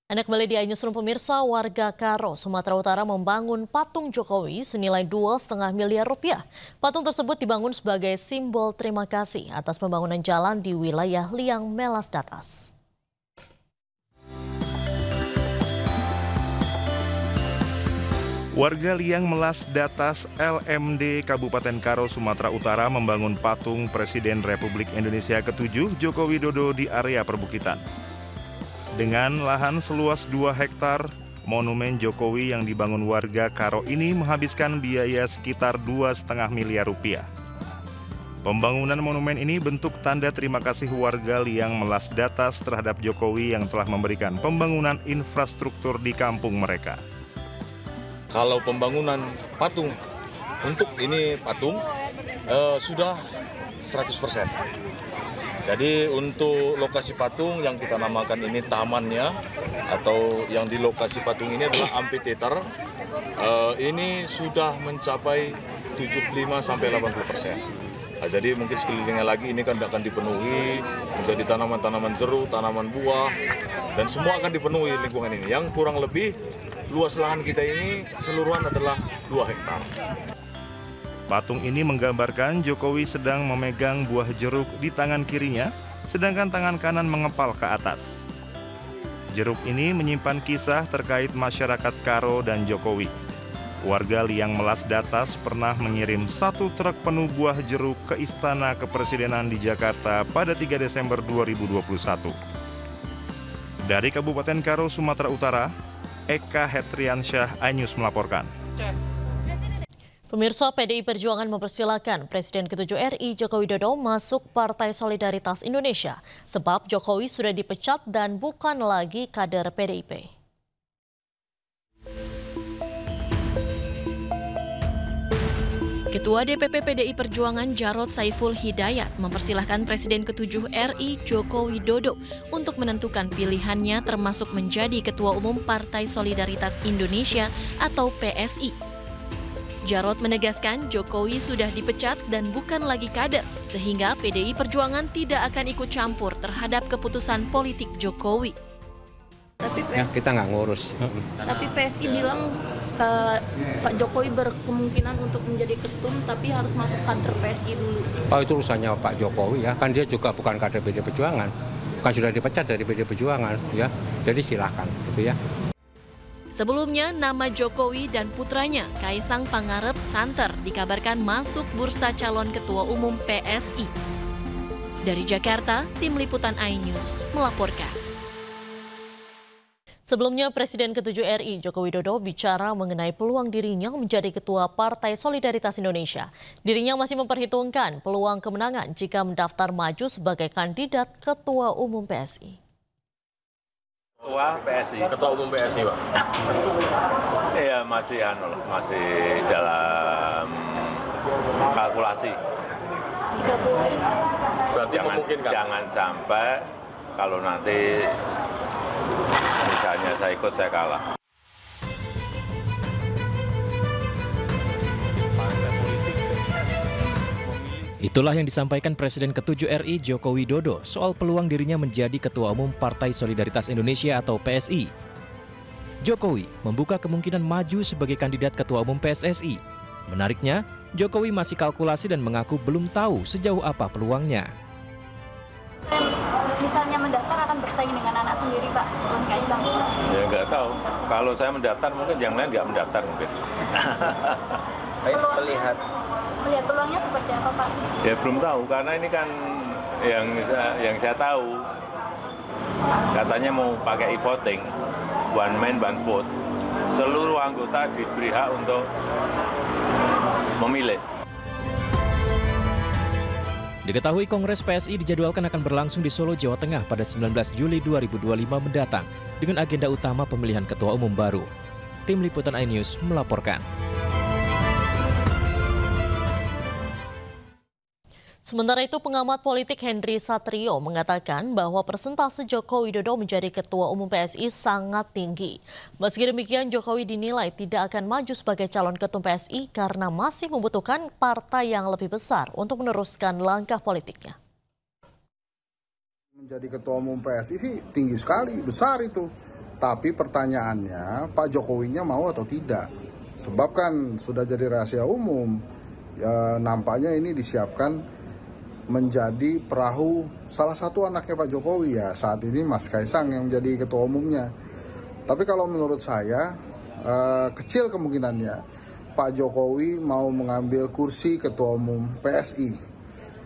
Anda kembali di iNewsroom pemirsa. Warga Karo, Sumatera Utara membangun patung Jokowi senilai 2,5 miliar rupiah. Patung tersebut dibangun sebagai simbol terima kasih atas pembangunan jalan di wilayah Liang Melas Datas. Warga Liang Melas Datas LMD Kabupaten Karo, Sumatera Utara membangun patung Presiden Republik Indonesia ke-7 Joko Widodo di area perbukitan. Dengan lahan seluas 2 hektar, monumen Jokowi yang dibangun warga Karo ini menghabiskan biaya sekitar 2,5 miliar rupiah. Pembangunan monumen ini bentuk tanda terima kasih warga Liang Melas Datas terhadap Jokowi yang telah memberikan pembangunan infrastruktur di kampung mereka. Kalau pembangunan patung, untuk ini patung sudah 100%. Jadi untuk lokasi patung yang kita namakan ini tamannya, atau yang di lokasi patung ini adalah amphitheater, ini sudah mencapai 75-80%. Nah, jadi mungkin sekelilingnya lagi ini kan akan dipenuhi menjadi tanaman-tanaman jeruk, tanaman buah, dan semua akan dipenuhi lingkungan ini. Yang kurang lebih luas lahan kita ini keseluruhan adalah 2 hektar. Patung ini menggambarkan Jokowi sedang memegang buah jeruk di tangan kirinya, sedangkan tangan kanan mengepal ke atas. Jeruk ini menyimpan kisah terkait masyarakat Karo dan Jokowi. Warga Liang Melas Datas pernah mengirim 1 truk penuh buah jeruk ke Istana Kepresidenan di Jakarta pada 3 Desember 2021. Dari Kabupaten Karo, Sumatera Utara, Eka Hetriansyah, iNews melaporkan. Pemirsa, PDI Perjuangan mempersilahkan Presiden ke-7 RI Joko Widodo masuk Partai Solidaritas Indonesia, sebab Jokowi sudah dipecat dan bukan lagi kader PDIP. Ketua DPP PDI Perjuangan Jarod Saiful Hidayat mempersilahkan Presiden ke-7 RI Joko Widodo untuk menentukan pilihannya termasuk menjadi Ketua Umum Partai Solidaritas Indonesia atau PSI. Jarod menegaskan Jokowi sudah dipecat dan bukan lagi kader, sehingga PDI Perjuangan tidak akan ikut campur terhadap keputusan politik Jokowi. Tapi kita nggak ngurus. Tapi PSI bilang Pak Jokowi berkemungkinan untuk menjadi ketum, tapi harus masuk kader PSI dulu. Oh, itu urusannya Pak Jokowi ya, kan dia juga bukan kader PDI Perjuangan, kan sudah dipecat dari PDI Perjuangan ya, jadi silakan gitu ya. Sebelumnya, nama Jokowi dan putranya, Kaisang Pangarep santer, dikabarkan masuk bursa calon ketua umum PSI. Dari Jakarta, Tim Liputan iNews melaporkan. Sebelumnya, Presiden ke-7 RI Joko Widodo bicara mengenai peluang dirinya menjadi Ketua Partai Solidaritas Indonesia. Dirinya masih memperhitungkan peluang kemenangan jika mendaftar maju sebagai kandidat Ketua Umum PSI. Ketua Umum PSI, Pak. Iya, masih dalam kalkulasi. Berarti jangan sampai kalau nanti misalnya saya ikut, saya kalah. Itulah yang disampaikan Presiden ke-7 RI Joko Widodo soal peluang dirinya menjadi Ketua Umum Partai Solidaritas Indonesia atau PSI. Jokowi membuka kemungkinan maju sebagai kandidat Ketua Umum PSSI. Menariknya, Jokowi masih kalkulasi dan mengaku belum tahu sejauh apa peluangnya. Misalnya mendaftar akan bersaing dengan anak sendiri, Pak, Mas Kaisang. Ya nggak tahu. Kalau saya mendaftar mungkin yang lain nggak mendaftar mungkin. Melihat peluangnya seperti apa, Pak? Ya belum tahu, karena ini kan yang saya tahu katanya mau pakai e-voting, one man one vote. Seluruh anggota diberi hak untuk memilih. Diketahui Kongres PSI dijadwalkan akan berlangsung di Solo, Jawa Tengah pada 19 Juli 2025 mendatang dengan agenda utama pemilihan ketua umum baru. Tim Liputan iNews melaporkan. Sementara itu, pengamat politik Henry Satrio mengatakan bahwa persentase Joko Widodo menjadi Ketua Umum PSI sangat tinggi. Meski demikian, Jokowi dinilai tidak akan maju sebagai calon ketum PSI karena masih membutuhkan partai yang lebih besar untuk meneruskan langkah politiknya. Menjadi Ketua Umum PSI sih tinggi sekali, besar itu. Tapi pertanyaannya, Pak Jokowinya mau atau tidak? Sebab kan sudah jadi rahasia umum. Ya, nampaknya ini disiapkan menjadi perahu salah satu anaknya Pak Jokowi ya. Saat ini Mas Kaisang yang menjadi ketua umumnya. Tapi kalau menurut saya, kecil kemungkinannya Pak Jokowi mau mengambil kursi ketua umum PSI.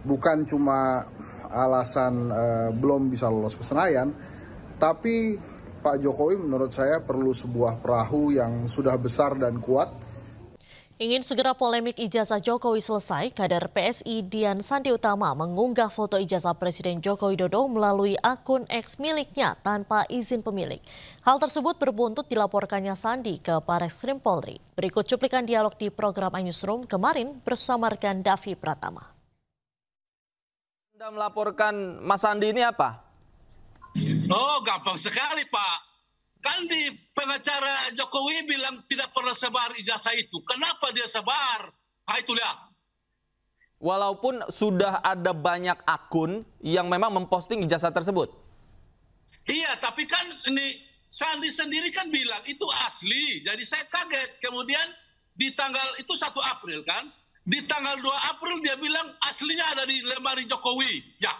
Bukan cuma alasan belum bisa lolos ke Senayan, tapi Pak Jokowi menurut saya perlu sebuah perahu yang sudah besar dan kuat. Ingin segera polemik ijazah Jokowi selesai, kader PSI Dian Sandi Utama mengunggah foto ijazah Presiden Joko Widodo melalui akun X miliknya tanpa izin pemilik. Hal tersebut berbuntut dilaporkannya Sandi ke Barreskrim Polri. Berikut cuplikan dialog di program iNewsroom kemarin bersama rekan Davi Pratama. Anda melaporkan Mas Sandi ini apa? Oh, gampang sekali, Pak. Kan di pengacara Jokowi bilang tidak pernah sebar ijazah itu. Kenapa dia sebar? Ah, itu lihat. Walaupun sudah ada banyak akun yang memang memposting ijazah tersebut. Iya, tapi kan ini Sandi sendiri kan bilang itu asli. Jadi saya kaget. Kemudian di tanggal itu 1 April kan. Di tanggal 2 April dia bilang aslinya ada di lemari Jokowi. Ya.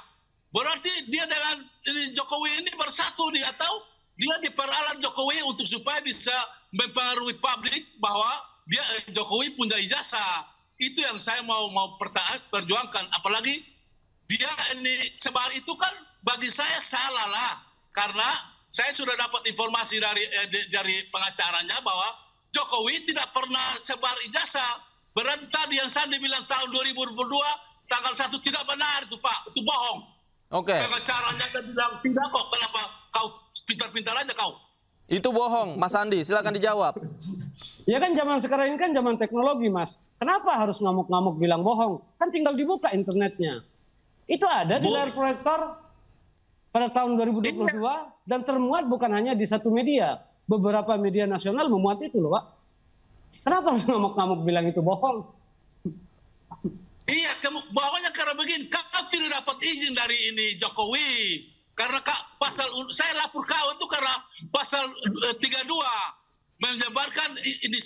Berarti dia dengan Jokowi ini bersatu, dia tahu dia diperalat Jokowi untuk supaya bisa mempengaruhi publik bahwa dia Jokowi punya ijazah. Itu yang saya mau perjuangkan. Apalagi dia ini sebar itu kan bagi saya salah lah, karena saya sudah dapat informasi dari pengacaranya bahwa Jokowi tidak pernah sebar ijazah. Berarti tadi yang Sandi bilang tahun 2022 tanggal 1 tidak benar itu, Pak, itu bohong. Oke. Pengacaranya dia bilang tidak kok, kenapa kau pintar-pintar aja kau? Itu bohong, Mas Sandi, silakan dijawab. Ya kan zaman sekarang ini kan zaman teknologi, Mas. Kenapa harus ngamuk-ngamuk bilang bohong? Kan tinggal dibuka internetnya. Itu ada di layar proyektor pada tahun 2022 dan termuat bukan hanya di satu media. Beberapa media nasional memuat itu loh, Pak. Kenapa harus ngamuk-ngamuk bilang itu bohong? Iya, bohongnya karena begini, kau tidak dapat izin dari ini Jokowi. Karena saya lapor kau itu karena pasal 32 menyebarkan ini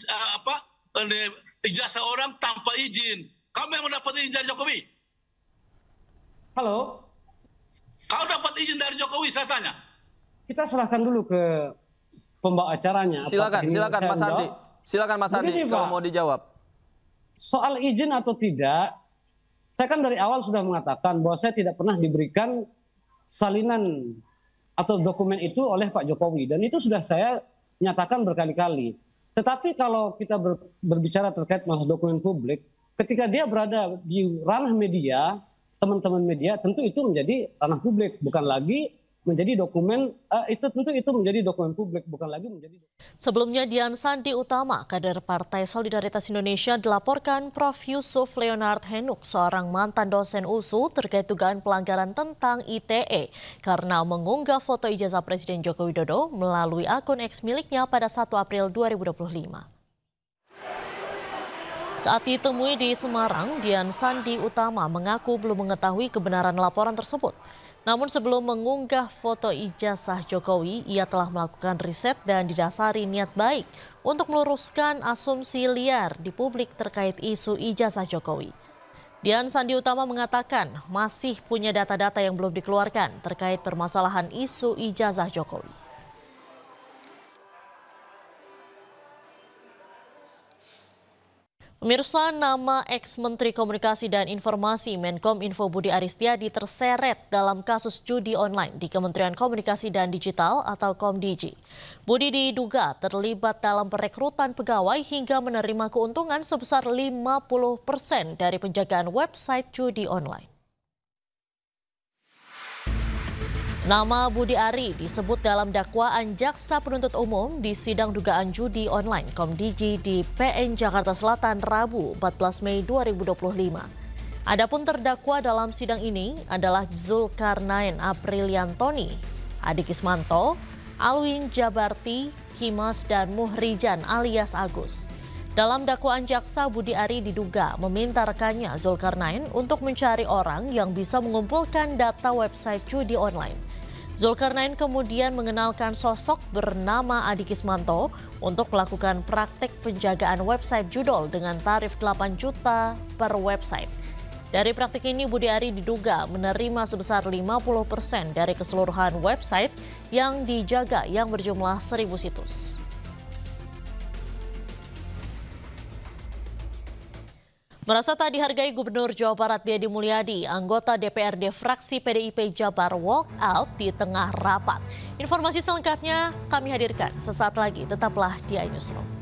ijazah orang tanpa izin. Kau memang dapat izin dari Jokowi? Halo? Kau dapat izin dari Jokowi, saya tanya. Kita serahkan dulu ke pembawa acaranya. Silakan Mas Sandi. Silakan Mas Sandi kalau mau dijawab. Soal izin atau tidak, saya kan dari awal sudah mengatakan bahwa saya tidak pernah diberikan salinan atau dokumen itu oleh Pak Jokowi. Dan itu sudah saya nyatakan berkali-kali. Tetapi kalau kita berbicara terkait masalah dokumen publik, ketika dia berada di ranah media, teman-teman media, tentu itu menjadi ranah publik. Bukan lagi menjadi dokumen, itu menjadi dokumen publik, bukan lagi menjadi. Sebelumnya Dian Sandi Utama, kader Partai Solidaritas Indonesia, dilaporkan Prof. Yusuf Leonard Henuk, seorang mantan dosen USU terkait dugaan pelanggaran tentang ITE karena mengunggah foto ijazah Presiden Joko Widodo melalui akun X miliknya pada 1 April 2025. Saat ditemui di Semarang, Dian Sandi Utama mengaku belum mengetahui kebenaran laporan tersebut. Namun sebelum mengunggah foto ijazah Jokowi, ia telah melakukan riset dan didasari niat baik untuk meluruskan asumsi liar di publik terkait isu ijazah Jokowi. Dian Sandi Utama mengatakan masih punya data-data yang belum dikeluarkan terkait permasalahan isu ijazah Jokowi. Pemirsa, nama ex-Menteri Komunikasi dan Informasi Menkominfo Budi Aristiadi terseret dalam kasus judi online di Kementerian Komunikasi dan Digital atau Komdigi. Budi diduga terlibat dalam perekrutan pegawai hingga menerima keuntungan sebesar 50% dari penjagaan website judi online. Nama Budi Ari disebut dalam dakwaan Jaksa Penuntut Umum di sidang dugaan judi online Komdigi di PN Jakarta Selatan Rabu 14 Mei 2025. Adapun terdakwa dalam sidang ini adalah Zulkarnain Apriliantoni, Adik Ismanto, Alwin Jabarti, Kimas, dan Muhrijan alias Agus. Dalam dakwaan jaksa, Budi Ari diduga meminta rekannya Zulkarnain untuk mencari orang yang bisa mengumpulkan data website judi online. Zulkarnain kemudian mengenalkan sosok bernama Adi Kismanto untuk melakukan praktek penjagaan website judul dengan tarif 8 juta per website. Dari praktik ini, Budi Ari diduga menerima sebesar 50% dari keseluruhan website yang dijaga yang berjumlah 1.000 situs. Merasa tak dihargai, Gubernur Jawa Barat Deddy Mulyadi, anggota DPRD fraksi PDIP Jabar walk out di tengah rapat. Informasi selengkapnya kami hadirkan sesaat lagi, tetaplah di iNewsroom.